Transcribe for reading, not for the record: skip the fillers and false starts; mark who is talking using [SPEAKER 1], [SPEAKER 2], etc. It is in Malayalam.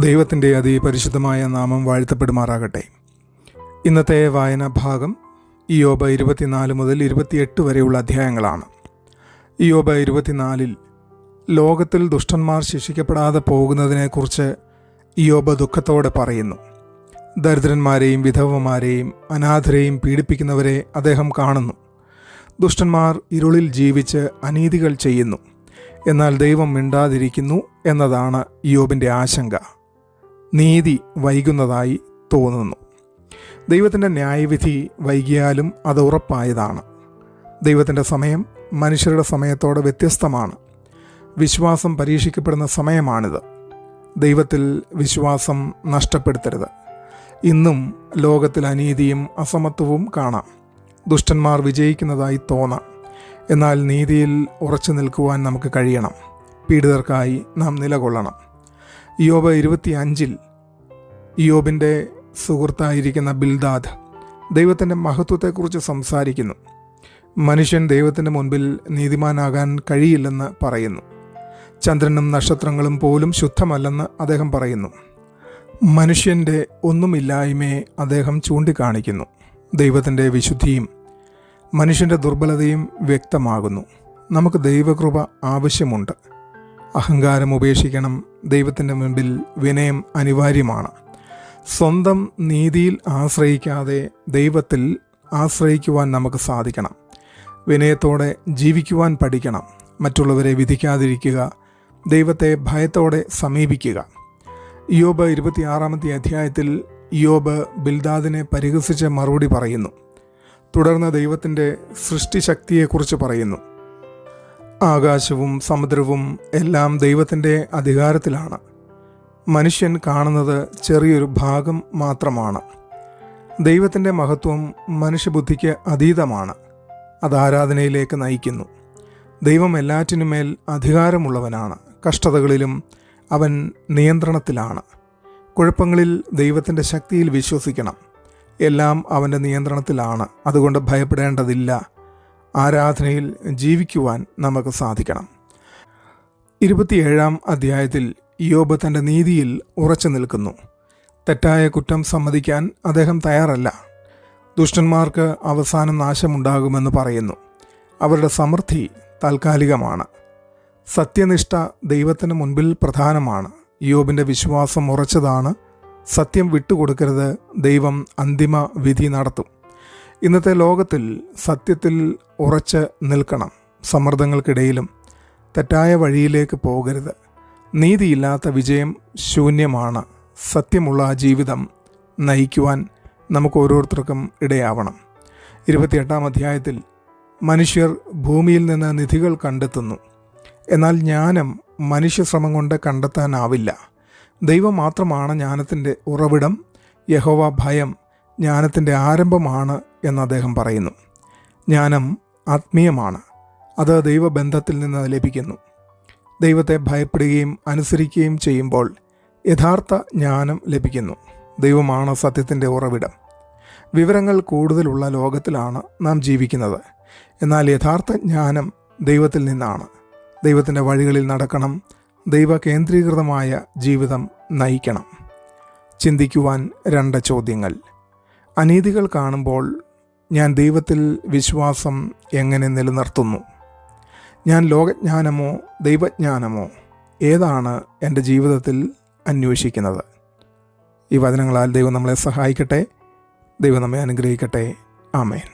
[SPEAKER 1] ദൈവത്തിൻ്റെ അതിപരിശുദ്ധമായ നാമം വാഴ്ത്തപ്പെടുമാറാകട്ടെ. ഇന്നത്തെ വായനാ ഭാഗം ഇയ്യോബ് 24 മുതൽ 28 വരെയുള്ള അധ്യായങ്ങളാണ്. ഇയ്യോബ് 24 ലോകത്തിൽ ദുഷ്ടന്മാർ ശിക്ഷിക്കപ്പെടാതെ പോകുന്നതിനെക്കുറിച്ച് ഇയ്യോബ് ദുഃഖത്തോടെ പറയുന്നു. ദരിദ്രന്മാരെയും വിധവമാരെയും അനാഥരെയും പീഡിപ്പിക്കുന്നവരെ അദ്ദേഹം കാണുന്നു. ദുഷ്ടന്മാർ ഇരുളിൽ ജീവിച്ച് അനീതികൾ ചെയ്യുന്നു, എന്നാൽ ദൈവം മിണ്ടാതിരിക്കുന്നു എന്നതാണ് ഇയ്യോബിൻ്റെ ആശങ്ക. നീതി വൈകുന്നതായി തോന്നുന്നു. ദൈവത്തിൻ്റെ ന്യായവിധി വൈകിയാലും അത് ഉറപ്പായതാണ്. ദൈവത്തിൻ്റെ സമയം മനുഷ്യരുടെ സമയത്തോട് വ്യത്യസ്തമാണ്. വിശ്വാസം പരീക്ഷിക്കപ്പെടുന്ന സമയമാണിത്. ദൈവത്തിൽ വിശ്വാസം നഷ്ടപ്പെടുത്തരുത്. ഇന്നും ലോകത്തിൽ അനീതിയും അസമത്വവും കാണാം. ദുഷ്ടന്മാർ വിജയിക്കുന്നതായി തോന്നാം, എന്നാൽ നീതിയിൽ ഉറച്ചു നിൽക്കുവാൻ നമുക്ക് കഴിയണം. പീഡിതർക്കായി നാം നിലകൊള്ളണം. ഇയ്യോബ് 25 ഇയ്യോബിൻ്റെ സുഹൃത്തായിരിക്കുന്ന ബിൽദാദ് ദൈവത്തിൻ്റെ മഹത്വത്തെക്കുറിച്ച് സംസാരിക്കുന്നു. മനുഷ്യൻ ദൈവത്തിൻ്റെ മുൻപിൽ നീതിമാനാകാൻ കഴിയില്ലെന്ന് പറയുന്നു. ചന്ദ്രനും നക്ഷത്രങ്ങളും പോലും ശുദ്ധമല്ലെന്ന് അദ്ദേഹം പറയുന്നു. മനുഷ്യൻ്റെ ഒന്നുമില്ലായ്മയെ അദ്ദേഹം ചൂണ്ടിക്കാണിക്കുന്നു. ദൈവത്തിൻ്റെ വിശുദ്ധിയും മനുഷ്യൻ്റെ ദുർബലതയും വ്യക്തമാകുന്നു. നമുക്ക് ദൈവകൃപ ആവശ്യമുണ്ട്. അഹങ്കാരം ഉപേക്ഷിക്കണം. ദൈവത്തിൻ്റെ മുൻപിൽ വിനയം അനിവാര്യമാണ്. സ്വന്തം നീതിയിൽ ആശ്രയിക്കാതെ ദൈവത്തിൽ ആശ്രയിക്കുവാൻ നമുക്ക് സാധിക്കണം. വിനയത്തോടെ ജീവിക്കുവാൻ പഠിക്കണം. മറ്റുള്ളവരെ വിധിക്കാതിരിക്കുക. ദൈവത്തെ ഭയത്തോടെ സമീപിക്കുക. ഇയ്യോബ് 26 അധ്യായത്തിൽ ഇയ്യോബ് ബിൽദാദിനെ പരിഹസിച്ച് മറുപടി പറയുന്നു. തുടർന്ന് ദൈവത്തിൻ്റെ സൃഷ്ടിശക്തിയെക്കുറിച്ച് പറയുന്നു. ആകാശവും സമുദ്രവും എല്ലാം ദൈവത്തിൻ്റെ അധികാരത്തിലാണ്. മനുഷ്യൻ കാണുന്നത് ചെറിയൊരു ഭാഗം മാത്രമാണ്. ദൈവത്തിൻ്റെ മഹത്വം മനുഷ്യബുദ്ധിക്ക് അതീതമാണ്. അത് ആരാധനയിലേക്ക് നയിക്കുന്നു. ദൈവം എല്ലാറ്റിനുമേൽ അധികാരമുള്ളവനാണ്. കഷ്ടതകളിലും അവൻ നിയന്ത്രണത്തിലാണ്. കുഴപ്പങ്ങളിൽ ദൈവത്തിൻ്റെ ശക്തിയിൽ വിശ്വസിക്കണം. എല്ലാം അവൻ്റെ നിയന്ത്രണത്തിലാണ്. അതുകൊണ്ട് ഭയപ്പെടേണ്ടതില്ല. ആരാധനയിൽ ജീവിക്കുവാൻ നമുക്ക് സാധിക്കണം. 27 അധ്യായത്തിൽ ഇയ്യോബ് തൻ്റെ നീതിയിൽ ഉറച്ചു നിൽക്കുന്നു. തെറ്റായ കുറ്റം സമ്മതിക്കാൻ അദ്ദേഹം തയ്യാറല്ല. ദുഷ്ടന്മാർക്ക് അവസാനം നാശമുണ്ടാകുമെന്ന് പറയുന്നു. അവരുടെ സമൃദ്ധി താൽക്കാലികമാണ്. സത്യനിഷ്ഠ ദൈവത്തിന് മുൻപിൽ പ്രധാനമാണ്. ഇയ്യോബിൻ്റെ വിശ്വാസം ഉറച്ചതാണ്. സത്യം വിട്ടുകൊടുക്കരുത്. ദൈവം അന്തിമ വിധി നടത്തും. ഇന്നത്തെ ലോകത്തിൽ സത്യത്തിൽ ഉറച്ച് നിൽക്കണം. സമ്മർദ്ദങ്ങൾക്കിടയിലും തെറ്റായ വഴിയിലേക്ക് പോകരുത്. നീതിയില്ലാത്ത വിജയം ശൂന്യമാണ്. സത്യമുള്ള ജീവിതം നയിക്കുവാൻ നമുക്ക് ഓരോരുത്തർക്കും ഇടയാവണം. 28 അധ്യായത്തിൽ മനുഷ്യർ ഭൂമിയിൽ നിന്ന് നിധികൾ കണ്ടെത്തുന്നു, എന്നാൽ ജ്ഞാനം മനുഷ്യശ്രമം കൊണ്ട് കണ്ടെത്താനാവില്ല. ദൈവം മാത്രമാണ് ജ്ഞാനത്തിൻ്റെ ഉറവിടം. യഹോവ ഭയം ജ്ഞാനത്തിൻ്റെ ആരംഭമാണ് എന്ന് അദ്ദേഹം പറയുന്നു. ജ്ഞാനം ആത്മീയമാണ്. അത് ദൈവബന്ധത്തിൽ നിന്ന് ലഭിക്കുന്നു. ദൈവത്തെ ഭയപ്പെടുകയും അനുസരിക്കുകയും ചെയ്യുമ്പോൾ യഥാർത്ഥ ജ്ഞാനം ലഭിക്കുന്നു. ദൈവമാണ് സത്യത്തിൻ്റെ ഉറവിടം. വിവരങ്ങൾ കൂടുതലുള്ള ലോകത്തിലാണ് നാം ജീവിക്കുന്നത്. എന്നാൽ യഥാർത്ഥ ജ്ഞാനം ദൈവത്തിൽ നിന്നാണ്. ദൈവത്തിൻ്റെ വഴികളിൽ നടക്കണം. ദൈവ കേന്ദ്രീകൃതമായ ജീവിതം നയിക്കണം. ചിന്തിക്കുവാൻ 2 ചോദ്യങ്ങൾ. അനീതികൾ കാണുമ്പോൾ ഞാൻ ദൈവത്തിൽ വിശ്വാസം എങ്ങനെ നിലനിർത്തുന്നു? ഞാൻ ലോകജ്ഞാനമോ ദൈവജ്ഞാനമോ ഏതാണ് എൻ്റെ ജീവിതത്തിൽ അന്വേഷിക്കുന്നത്? ഈ വചനങ്ങളാൽ ദൈവം നമ്മളെ സഹായിക്കട്ടെ. ദൈവം നമ്മെ അനുഗ്രഹിക്കട്ടെ. ആമേൻ.